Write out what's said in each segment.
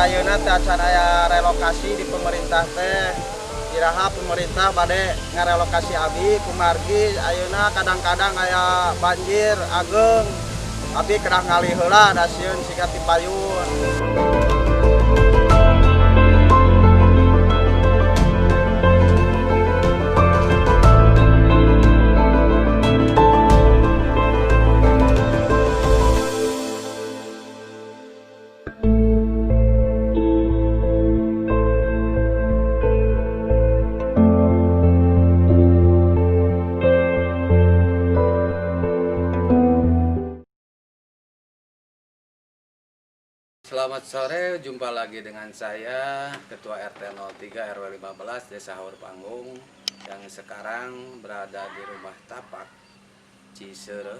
ayeuna teh acan aya relokasi di pemerintah teh. Iraha pemerintah bade ngarelokasi abi kumargi ayeuna kadang-kadang aya banjir ageng. Abi kedah ngalih heula da sieun siga ti payun. Selamat sore, jumpa lagi dengan saya Ketua RT 03 RW 15 Desa Haur Panggung yang sekarang berada di rumah tapak Ciseureuh,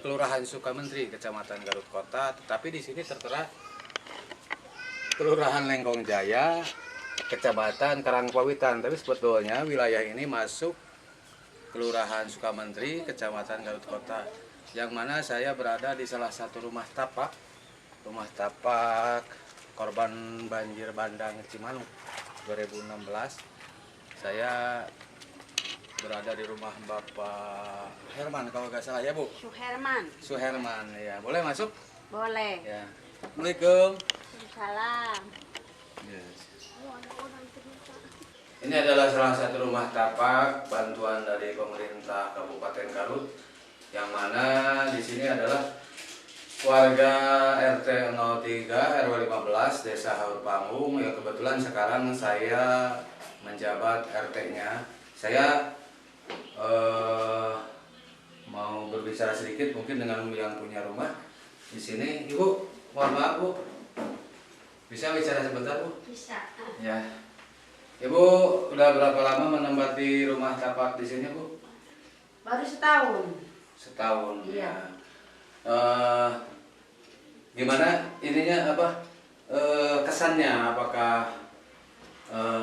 Kelurahan Sukamentri, Kecamatan Garut Kota. Tetapi di sini tertera Kelurahan Lengkong Jaya, Kecamatan Karangpawitan. Tapi sebetulnya wilayah ini masuk Kelurahan Sukamentri, Kecamatan Garut Kota, yang mana saya berada di salah satu rumah tapak korban banjir bandang Cimanuk 2016. Saya berada di rumah Bapak Herman kalau nggak salah ya Bu? Suherman ya. Boleh masuk? Boleh. Ya. Assalamualaikum. Salam. Yes. Ini adalah salah satu rumah tapak bantuan dari pemerintah Kabupaten Garut, yang mana di sini adalah warga RT 03 RW 15 Desa Haur Panggung yang kebetulan sekarang saya menjabat RT-nya. Saya mau berbicara sedikit mungkin dengan yang punya rumah di sini. Ibu, mohon maaf Bu, bisa bicara sebentar Bu? Bisa. Ya. Ibu udah berapa lama menempati rumah tapak di sini Bu? Baru setahun. Setahun. Iya. Gimana ininya kesannya? Apakah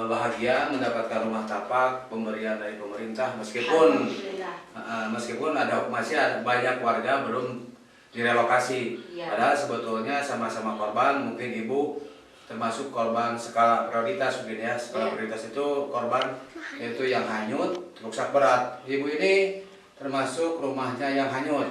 bahagia mendapatkan rumah tapak pemberian dari pemerintah meskipun masih ada banyak warga belum direlokasi. Iya. Padahal sebetulnya sama-sama korban, mungkin ibu termasuk korban skala prioritas mungkin ya. Skala prioritas itu korban yaitu yang hanyut, rusak berat. Ibu ini termasuk rumahnya yang hanyut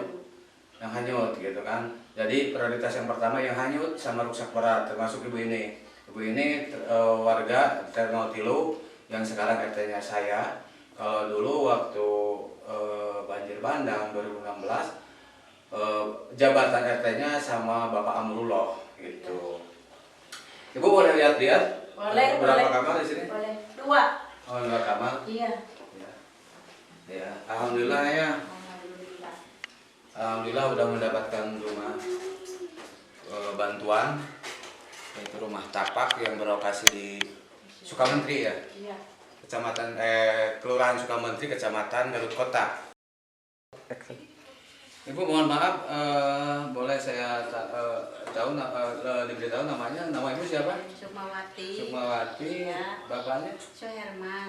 gitu kan. Jadi prioritas yang pertama yang hanyut sama rusak berat, termasuk ibu ini. Ibu ini warga RT 03 yang sekarang RT-nya saya. Kalau dulu waktu banjir bandang 2016 jabatan RT-nya sama Bapak Amrullah gitu. Ibu boleh lihat-lihat? Boleh. Berapa kamar di sini? Boleh. 2. Oh, 2 kamar. Iya. Ya, alhamdulillah ya. Alhamdulillah udah mendapatkan rumah bantuan, yaitu rumah tapak yang berlokasi di Sukamentri ya. Iya. Kelurahan Sukamentri, Kecamatan Garut Kota. Ibu mohon maaf, boleh saya diberitahu namanya? Nama ibu siapa? Sukmawati. Ya. Bapaknya? Suherman.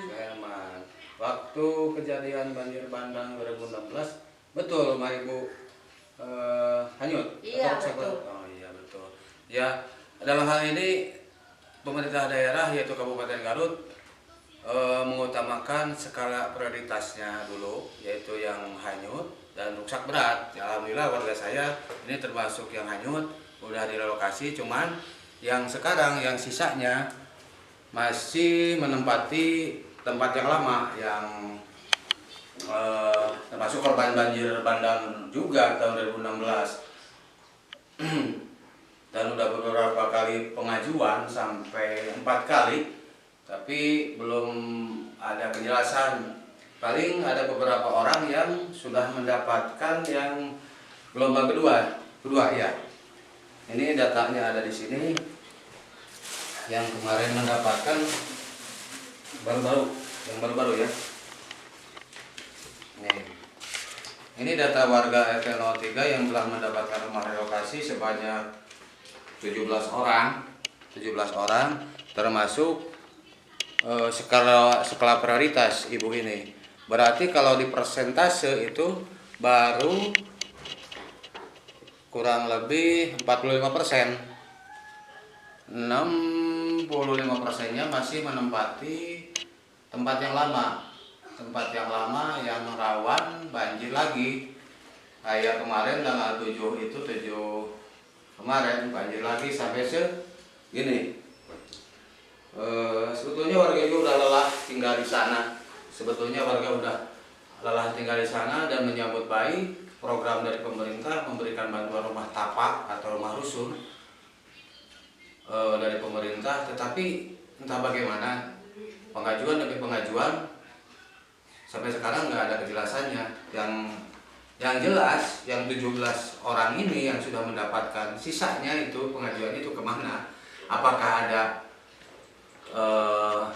Waktu kejadian banjir bandang 2016, betul rumah ibu hanyut? Iya, betul. Oh iya betul. Ya, dalam hal ini pemerintah daerah yaitu Kabupaten Garut mengutamakan skala prioritasnya dulu, yaitu yang hanyut dan rusak berat. Ya, alhamdulillah warga saya ini termasuk yang hanyut, udah direlokasi. Cuman yang sekarang yang sisanya masih menempati tempat yang lama, yang termasuk korban banjir bandang juga tahun 2016. Dan udah beberapa kali pengajuan sampai 4 kali, tapi belum ada kejelasan. Paling ada beberapa orang yang sudah mendapatkan yang gelombang kedua ya. Ini datanya ada di sini. Yang kemarin mendapatkan baru-baru ya. Ini data warga RT 03 yang telah mendapatkan rumah relokasi sebanyak 17 orang, termasuk skala prioritas ibu ini. Berarti kalau di persentase itu baru kurang lebih 45%. 65%-nya masih menempati tempat yang lama. Tempat yang lama yang rawan banjir lagi. Kayak kemarin tanggal 7 itu 7 kemarin banjir lagi sampai segini. Sebetulnya warga juga udah lelah tinggal di sana. Sebetulnya warga udah lelah tinggal di sana dan menyambut baik program dari pemerintah memberikan bantuan rumah tapak atau rumah rusun dari pemerintah. Tetapi entah bagaimana pengajuan demi pengajuan sampai sekarang nggak ada kejelasannya. Yang jelas yang 17 orang ini yang sudah mendapatkan sisanya itu pengajuan itu kemana? Apakah ada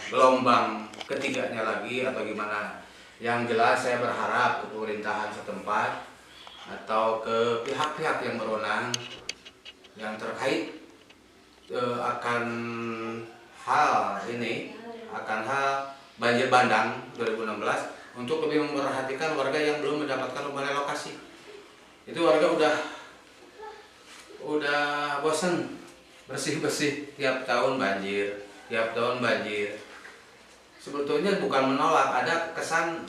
gelombang ketiganya lagi atau gimana? Yang jelas saya berharap ke pemerintahan setempat atau ke pihak-pihak yang berwenang yang terkait akan hal ini, akan hal banjir bandang 2016 untuk lebih memperhatikan warga yang belum mendapatkan rumah relokasi. Itu warga udah bosan bersih-bersih tiap tahun banjir. Sebetulnya bukan menolak, ada kesan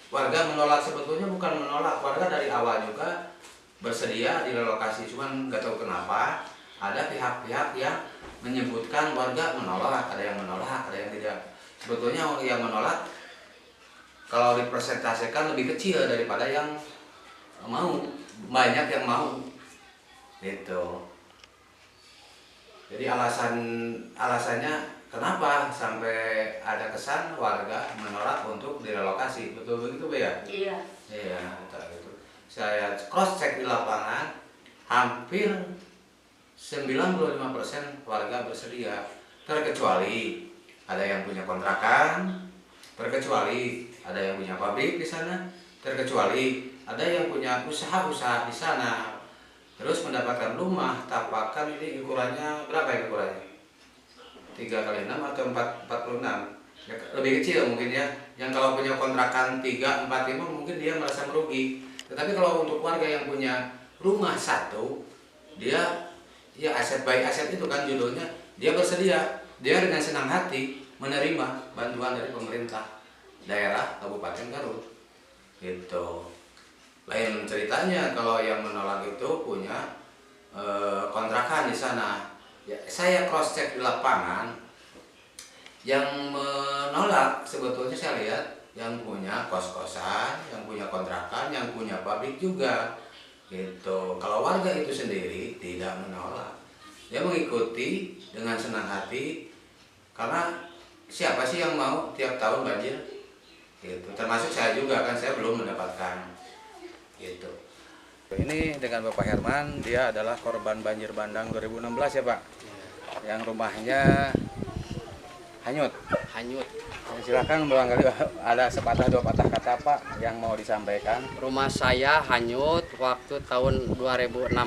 warga menolak, sebetulnya bukan menolak. Warga dari awal juga bersedia direlokasi, cuman nggak tahu kenapa ada pihak-pihak yang menyebutkan warga menolak, ada yang menolak, ada yang tidak. Sebetulnya yang menolak kalau dipresentasikan lebih kecil daripada yang mau, banyak yang mau gitu. Jadi alasannya kenapa sampai ada kesan warga menolak untuk direlokasi, betul begitu Bu ya? Iya. Iya, gitu. Saya cross check di lapangan, hampir 95% warga bersedia, terkecuali ada yang punya kontrakan, terkecuali ada yang punya pabrik di sana, terkecuali ada yang punya usaha-usaha di sana, terus mendapatkan rumah tapakan. Ini ukurannya berapa ya ukurannya? 3x6 atau 4x46? Ya, lebih kecil mungkin ya. Yang kalau punya kontrakan 3, 4, 5 mungkin dia merasa merugi. Tetapi kalau untuk warga yang punya rumah satu, dia ya aset baik aset itu kan judulnya, dia bersedia, dia dengan senang hati menerima bantuan dari pemerintah daerah Kabupaten Garut gitu. Lain ceritanya kalau yang menolak itu punya kontrakan di sana. Ya, saya cross check di lapangan, yang menolak sebetulnya saya lihat yang punya kos-kosan, yang punya kontrakan, yang punya pabrik juga gitu. Kalau warga itu sendiri tidak menolak, dia mengikuti dengan senang hati, karena siapa sih yang mau tiap tahun banjir gitu. Termasuk saya juga kan, saya belum mendapatkan gitu. Ini dengan Bapak Herman, dia adalah korban banjir bandang 2016 ya Pak, yang rumahnya hanyut. Silakan barangkali ada sepatah dua patah kata Pak yang mau disampaikan. Rumah saya hanyut waktu tahun 2016.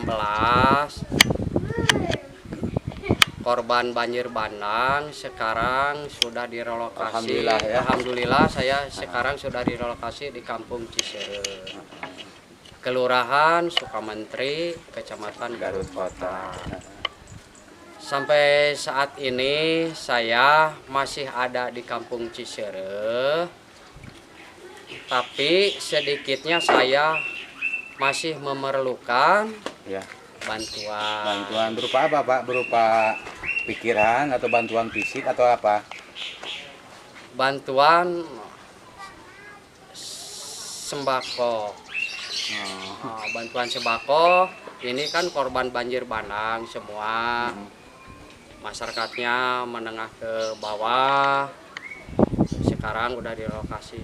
Korban banjir bandang, sekarang sudah direlokasi. Alhamdulillah ya. Alhamdulillah saya sekarang sudah direlokasi di Kampung Cisere, Kelurahan Sukamentri, Kecamatan Garut Kota. Sampai saat ini saya masih ada di Kampung Cisere, tapi sedikitnya saya masih memerlukan Ya. bantuan. Bantuan berupa apa Pak? Berupa pikiran atau bantuan fisik atau apa? Bantuan sembako. Bantuan sembako ini kan korban banjir bandang semua. Masyarakatnya menengah ke bawah sekarang udah direlokasi.